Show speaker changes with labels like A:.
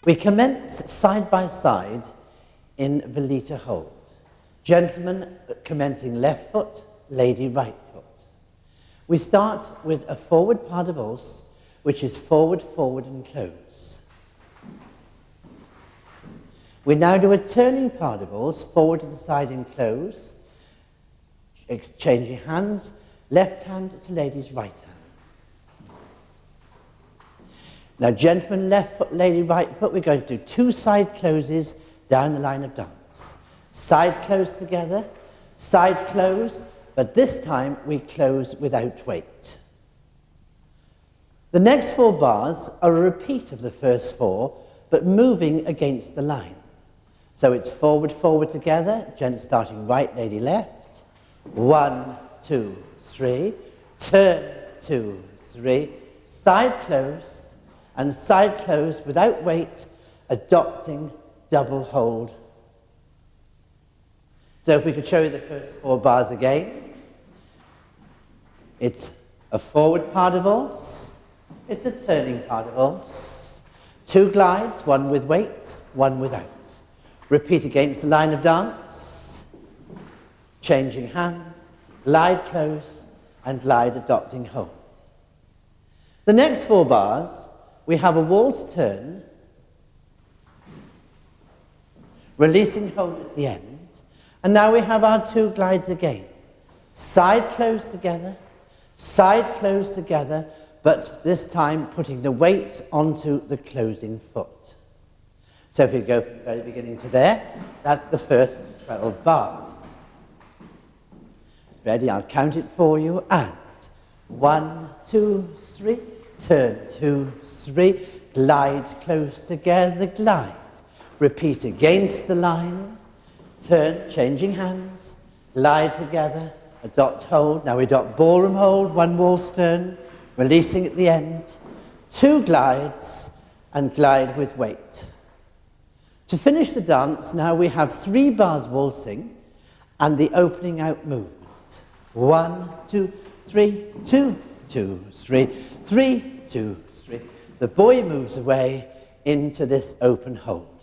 A: We commence side by side in Veleta hold. Gentleman commencing left foot, lady right foot. We start with a forward pas de valse, which is forward, forward and close. We now do a turning pas de valse, forward to the side and close, exchanging hands, left hand to lady's right hand. Now, gentleman left foot, lady right foot, we're going to do 2 side closes down the line of dance. Side close together, side close, but this time we close without weight. The next 4 bars are a repeat of the first 4, but moving against the line. So it's forward, forward together, gent starting right, lady left. 1, 2, 3, turn, 2, 3, side close, and side close without weight, adopting double hold. So if we could show you the first 4 bars again. It's a forward pas de valse, it's a turning pas de valse, 2 glides, 1 with weight, 1 without. Repeat against the line of dance, changing hands, glide close, and glide adopting hold. The next 4 bars, we have a waltz turn, releasing hold at the end, and now we have our 2 glides again. Side close together, but this time putting the weight onto the closing foot. So if we go from the very beginning to there, that's the first 12 bars. Ready, I'll count it for you, and 1, 2, 3, turn, 2, 3, glide close together, glide. Repeat against the line, turn, changing hands, glide together, adopt hold. Now we adopt ballroom hold, 1 waltz turn, releasing at the end, 2 glides, and glide with weight. To finish the dance, now we have 3 bars waltzing and the opening out movement. 1, 2, 3, 2, 2, 3, 3, 2, 3. The boy moves away into this open hold.